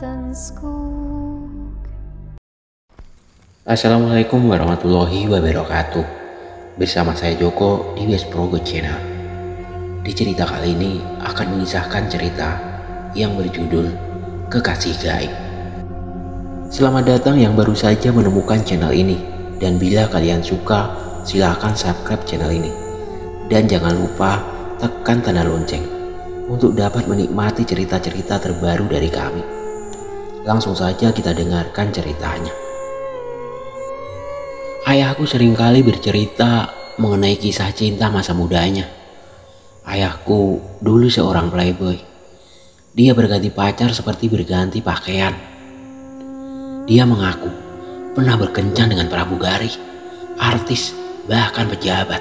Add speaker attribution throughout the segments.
Speaker 1: den skog.
Speaker 2: Assalamualaikum warahmatullahi wabarakatuh. Bersama saya Joko di West Progo Channel. Di cerita kali ini akan mengisahkan cerita yang berjudul Kekasih Gaib. Selamat datang yang baru saja menemukan channel ini. Dan bila kalian suka, silahkan subscribe channel ini. Dan jangan lupa tekan tanda lonceng untuk dapat menikmati cerita-cerita terbaru dari kami. Langsung saja kita dengarkan ceritanya. Ayahku seringkali bercerita mengenai kisah cinta masa mudanya. Ayahku dulu seorang playboy. Dia berganti pacar seperti berganti pakaian. Dia mengaku pernah berkencan dengan pramugari, artis, bahkan pejabat.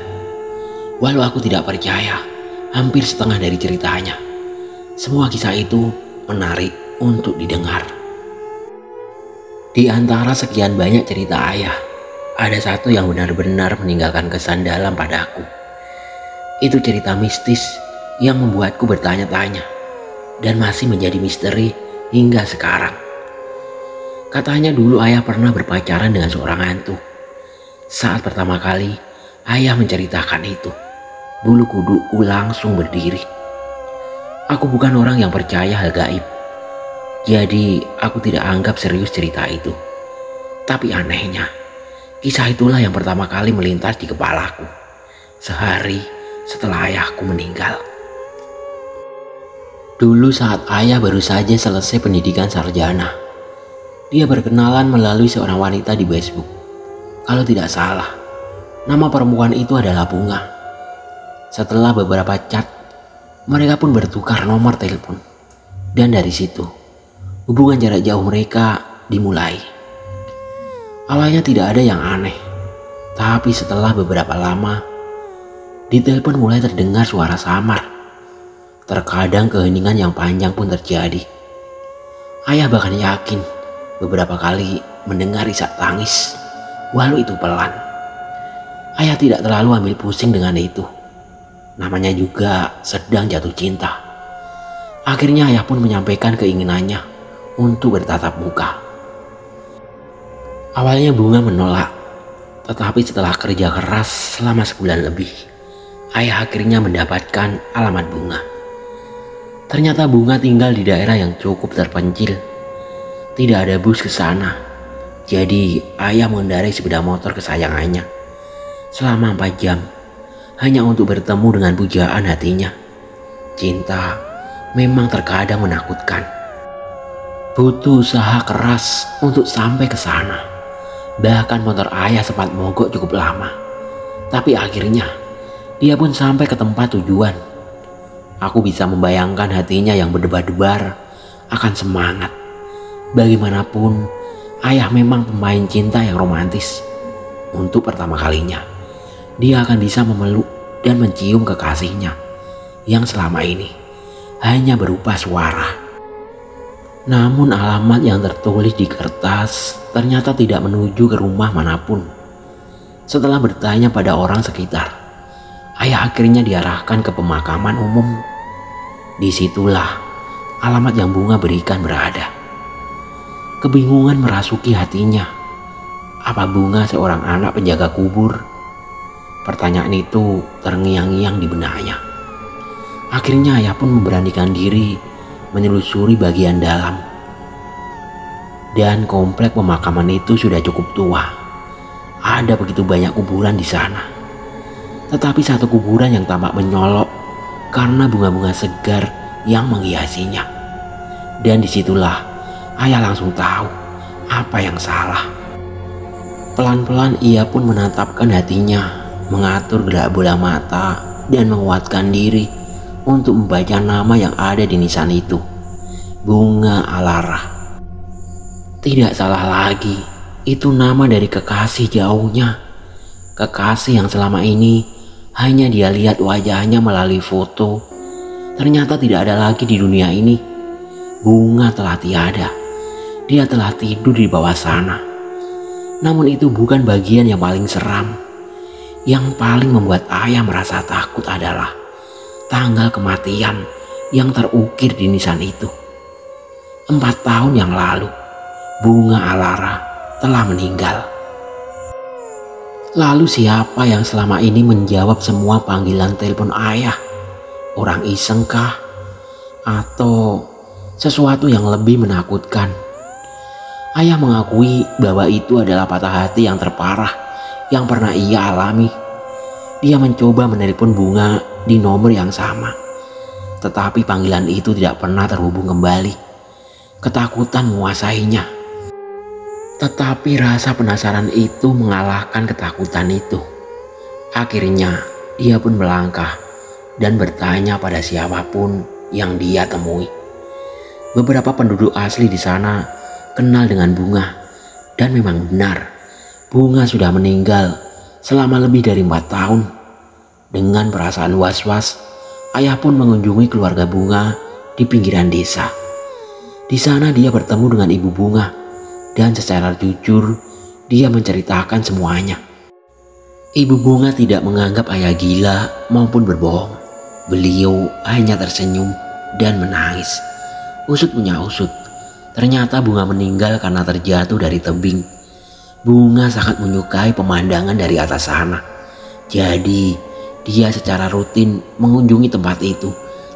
Speaker 2: Walau aku tidak percaya hampir setengah dari ceritanya, semua kisah itu menarik untuk didengar. Di antara sekian banyak cerita ayah, ada satu yang benar-benar meninggalkan kesan dalam padaku. Itu cerita mistis yang membuatku bertanya-tanya dan masih menjadi misteri hingga sekarang. Katanya dulu ayah pernah berpacaran dengan seorang hantu. Saat pertama kali ayah menceritakan itu, bulu kuduku langsung berdiri. Aku bukan orang yang percaya hal gaib, jadi aku tidak anggap serius cerita itu. Tapi anehnya, kisah itulah yang pertama kali melintas di kepalaku sehari setelah ayahku meninggal. Dulu saat ayah baru saja selesai pendidikan sarjana, dia berkenalan melalui seorang wanita di Facebook. Kalau tidak salah, nama perempuan itu adalah Bunga. Setelah beberapa chat, mereka pun bertukar nomor telepon. Dan dari situ, hubungan jarak jauh mereka dimulai. Awalnya tidak ada yang aneh, tapi setelah beberapa lama, di telepon mulai terdengar suara samar. Terkadang keheningan yang panjang pun terjadi. Ayah bahkan yakin beberapa kali mendengar isak tangis, walau itu pelan. Ayah tidak terlalu ambil pusing dengan itu. Namanya juga sedang jatuh cinta. Akhirnya ayah pun menyampaikan keinginannya untuk bertatap muka. Awalnya Bunga menolak, tetapi setelah kerja keras selama sebulan lebih, ayah akhirnya mendapatkan alamat Bunga. Ternyata Bunga tinggal di daerah yang cukup terpencil. Tidak ada bus ke sana, jadi ayah mengendarai sepeda motor kesayangannya selama 4 jam hanya untuk bertemu dengan pujaan hatinya. Cinta memang terkadang menakutkan. Butuh usaha keras untuk sampai ke sana. Bahkan motor ayah sempat mogok cukup lama, tapi akhirnya dia pun sampai ke tempat tujuan. Aku bisa membayangkan hatinya yang berdebar-debar akan semangat. Bagaimanapun, ayah memang pemain cinta yang romantis. Untuk pertama kalinya, dia akan bisa memeluk dan mencium kekasihnya yang selama ini hanya berupa suara. Namun alamat yang tertulis di kertas ternyata tidak menuju ke rumah manapun. Setelah bertanya pada orang sekitar, ayah akhirnya diarahkan ke pemakaman umum. Disitulah alamat yang Bunga berikan berada. Kebingungan merasuki hatinya. Apa Bunga seorang anak penjaga kubur? Pertanyaan itu terngiang-ngiang di benaknya. Akhirnya ayah pun memberanikan diri menelusuri bagian dalam. Dan komplek pemakaman itu sudah cukup tua. Ada begitu banyak kuburan di sana. Tetapi satu kuburan yang tampak menyolok karena bunga-bunga segar yang menghiasinya. Dan disitulah ayah langsung tahu apa yang salah. Pelan-pelan ia pun menatapkan hatinya, mengatur gerak bola mata dan menguatkan diri untuk membaca nama yang ada di nisan itu. Bunga Alara. Tidak salah lagi, itu nama dari kekasih jauhnya. Kekasih yang selama ini hanya dia lihat wajahnya melalui foto. Ternyata tidak ada lagi di dunia ini. Bunga telah tiada. Dia telah tidur di bawah sana. Namun itu bukan bagian yang paling seram. Yang paling membuat ayah merasa takut adalah tanggal kematian yang terukir di nisan itu. 4 tahun yang lalu, Bunga Alara telah meninggal. Lalu siapa yang selama ini menjawab semua panggilan telepon ayah? Orang isengkah? Atau sesuatu yang lebih menakutkan? Ayah mengakui bahwa itu adalah patah hati yang terparah yang pernah ia alami. Dia mencoba menelpon Bunga di nomor yang sama, tetapi panggilan itu tidak pernah terhubung kembali. Ketakutan menguasainya. Tetapi rasa penasaran itu mengalahkan ketakutan itu. Akhirnya ia pun melangkah dan bertanya pada siapapun yang dia temui. Beberapa penduduk asli di sana kenal dengan Bunga, dan memang benar, Bunga sudah meninggal selama lebih dari 4 tahun. Dengan perasaan was-was, ayah pun mengunjungi keluarga Bunga di pinggiran desa. Di sana dia bertemu dengan ibu Bunga. Dan secara jujur, dia menceritakan semuanya. Ibu Bunga tidak menganggap ayah gila maupun berbohong. Beliau hanya tersenyum dan menangis. Usut punya usut, ternyata Bunga meninggal karena terjatuh dari tebing. Bunga sangat menyukai pemandangan dari atas sana. Jadi, dia secara rutin mengunjungi tempat itu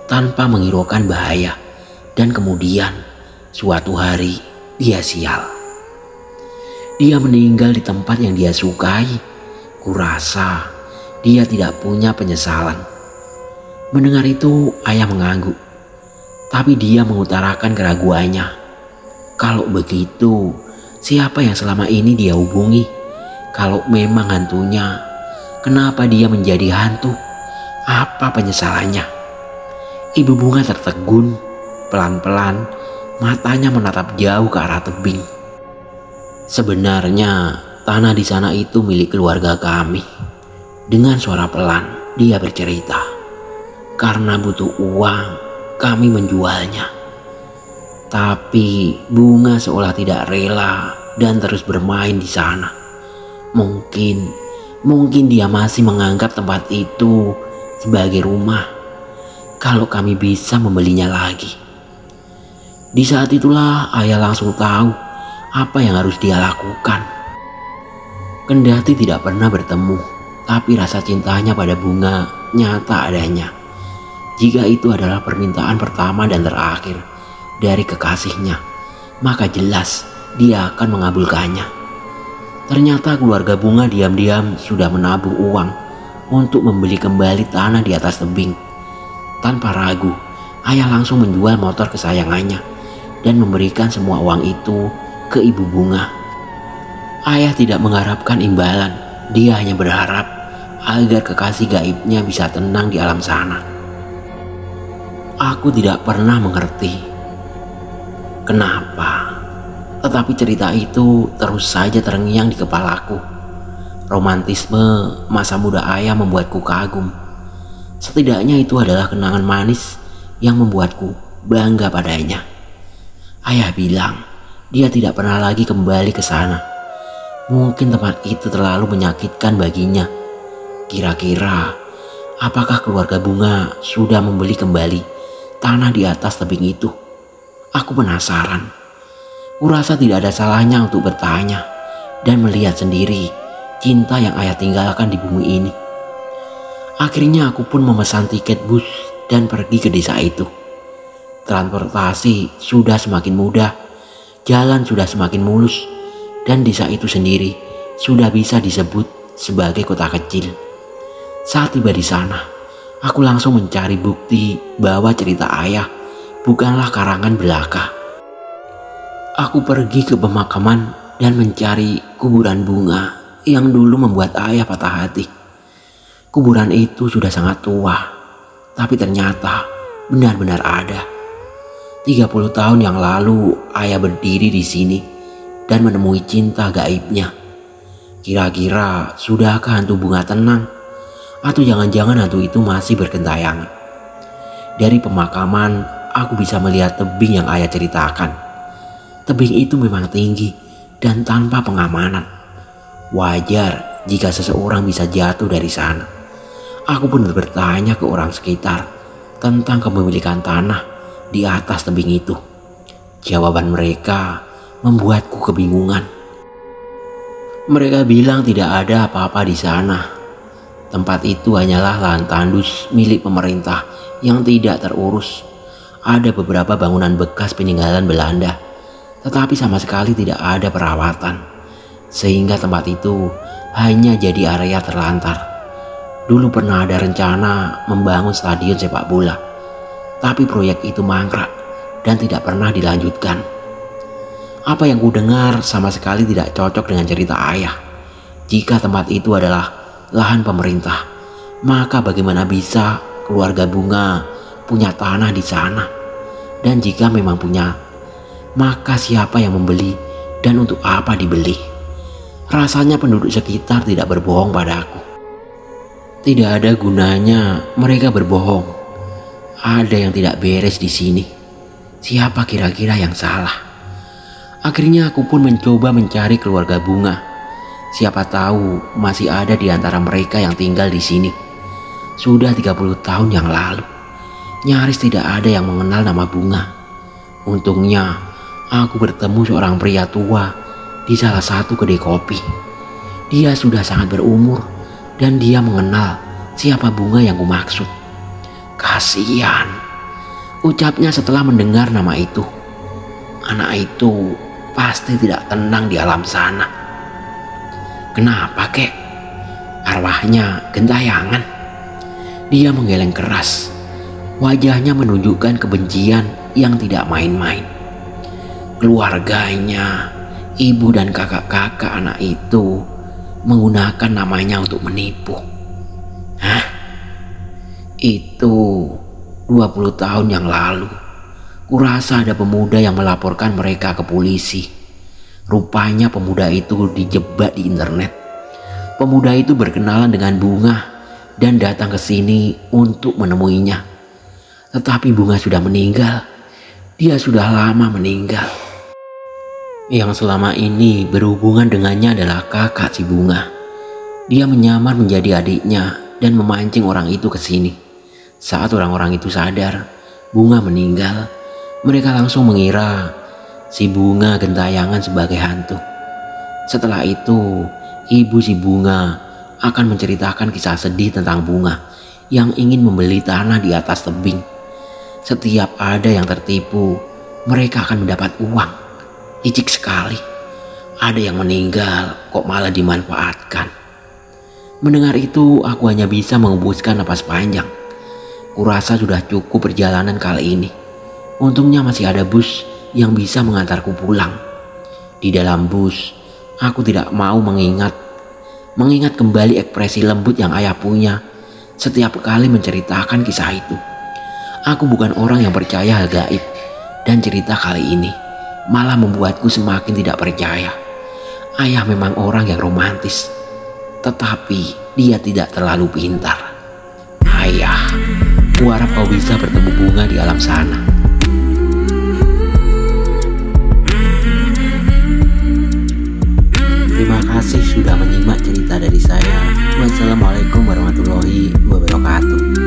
Speaker 2: tanpa menghiraukan bahaya. Dan kemudian, suatu hari, dia sial. Dia meninggal di tempat yang dia sukai. Kurasa dia tidak punya penyesalan. Mendengar itu, ayah mengangguk. Tapi dia mengutarakan keraguannya. Kalau begitu, siapa yang selama ini dia hubungi? Kalau memang hantunya, kenapa dia menjadi hantu? Apa penyesalannya? Ibu Bunga tertegun. Pelan-pelan, matanya menatap jauh ke arah tebing. Sebenarnya tanah di sana itu milik keluarga kami. Dengan suara pelan dia bercerita. Karena butuh uang, kami menjualnya. Tapi Bunga seolah tidak rela dan terus bermain di sana. Mungkin dia masih menganggap tempat itu sebagai rumah. Kalau kami bisa membelinya lagi. Di saat itulah ayah langsung tahu apa yang harus dia lakukan. Kendati tidak pernah bertemu, tapi rasa cintanya pada Bunga nyata adanya. Jika itu adalah permintaan pertama dan terakhir dari kekasihnya, maka jelas dia akan mengabulkannya. Ternyata keluarga Bunga diam-diam sudah menabung uang untuk membeli kembali tanah di atas tebing. Tanpa ragu, ayah langsung menjual motor kesayangannya dan memberikan semua uang itu ke ibu Bunga. Ayah tidak mengharapkan imbalan. Dia hanya berharap agar kekasih gaibnya bisa tenang di alam sana. Aku tidak pernah mengerti kenapa, tetapi cerita itu terus saja terngiang di kepalaku. Romantisme masa muda ayah membuatku kagum. Setidaknya itu adalah kenangan manis yang membuatku bangga padanya. Ayah bilang dia tidak pernah lagi kembali ke sana. Mungkin tempat itu terlalu menyakitkan baginya. Kira-kira apakah keluarga Bunga sudah membeli kembali tanah di atas tebing itu? Aku penasaran. Kurasa tidak ada salahnya untuk bertanya dan melihat sendiri cinta yang ayah tinggalkan di bumi ini. Akhirnya aku pun memesan tiket bus dan pergi ke desa itu. Transportasi sudah semakin mudah. Jalan sudah semakin mulus dan desa itu sendiri sudah bisa disebut sebagai kota kecil. Saat tiba di sana, aku langsung mencari bukti bahwa cerita ayah bukanlah karangan belaka. Aku pergi ke pemakaman dan mencari kuburan Bunga yang dulu membuat ayah patah hati. Kuburan itu sudah sangat tua, tapi ternyata benar-benar ada. 30 tahun yang lalu ayah berdiri di sini dan menemui cinta gaibnya. Kira-kira sudahkah hantu Bunga tenang? Atau jangan-jangan hantu itu masih bergentayangan? Dari pemakaman aku bisa melihat tebing yang ayah ceritakan. Tebing itu memang tinggi dan tanpa pengamanan. Wajar jika seseorang bisa jatuh dari sana. Aku pun bertanya ke orang sekitar tentang kepemilikan tanah di atas tebing itu. Jawaban mereka membuatku kebingungan. Mereka bilang tidak ada apa-apa di sana. Tempat itu hanyalah lahan tandus milik pemerintah yang tidak terurus. Ada beberapa bangunan bekas peninggalan Belanda, tetapi sama sekali tidak ada perawatan. Sehingga tempat itu hanya jadi area terlantar. Dulu pernah ada rencana membangun stadion sepak bola, tapi proyek itu mangkrak dan tidak pernah dilanjutkan. Apa yang ku dengar sama sekali tidak cocok dengan cerita ayah. Jika tempat itu adalah lahan pemerintah, maka bagaimana bisa keluarga Bunga punya tanah di sana? Dan jika memang punya, maka siapa yang membeli dan untuk apa dibeli? Rasanya penduduk sekitar tidak berbohong padaku. Tidak ada gunanya mereka berbohong. Ada yang tidak beres di sini. Siapa kira-kira yang salah? Akhirnya aku pun mencoba mencari keluarga Bunga. Siapa tahu masih ada di antara mereka yang tinggal di sini. Sudah 30 tahun yang lalu. Nyaris tidak ada yang mengenal nama Bunga. Untungnya aku bertemu seorang pria tua di salah satu kedai kopi. Dia sudah sangat berumur dan dia mengenal siapa Bunga yang kumaksud. Kasihan, ucapnya setelah mendengar nama itu. Anak itu pasti tidak tenang di alam sana. Kenapa kek? Arwahnya gentayangan. Dia menggeleng keras. Wajahnya menunjukkan kebencian yang tidak main-main. Keluarganya, ibu dan kakak-kakak anak itu menggunakan namanya untuk menipu. Hah? Itu 20 tahun yang lalu. Kurasa ada pemuda yang melaporkan mereka ke polisi. Rupanya pemuda itu dijebak di internet. Pemuda itu berkenalan dengan Bunga dan datang ke sini untuk menemuinya. Tetapi Bunga sudah meninggal. Dia sudah lama meninggal. Yang selama ini berhubungan dengannya adalah kakak si Bunga. Dia menyamar menjadi adiknya dan memancing orang itu ke sini. Saat orang-orang itu sadar Bunga meninggal, mereka langsung mengira si Bunga gentayangan sebagai hantu. Setelah itu, ibu si Bunga akan menceritakan kisah sedih tentang Bunga yang ingin membeli tanah di atas tebing. Setiap ada yang tertipu, mereka akan mendapat uang. Licik sekali. Ada yang meninggal kok malah dimanfaatkan. Mendengar itu aku hanya bisa mengembuskan napas panjang. Kurasa sudah cukup perjalanan kali ini. Untungnya masih ada bus yang bisa mengantarku pulang. Di dalam bus aku tidak mau mengingat kembali ekspresi lembut yang ayah punya setiap kali menceritakan kisah itu. Aku bukan orang yang percaya hal gaib, dan cerita kali ini malah membuatku semakin tidak percaya. Ayah memang orang yang romantis, tetapi dia tidak terlalu pintar. Ayah, kuharap kau bisa bertemu Bunga di alam sana. Terima kasih sudah menyimak cerita dari saya. Wassalamualaikum warahmatullahi wabarakatuh.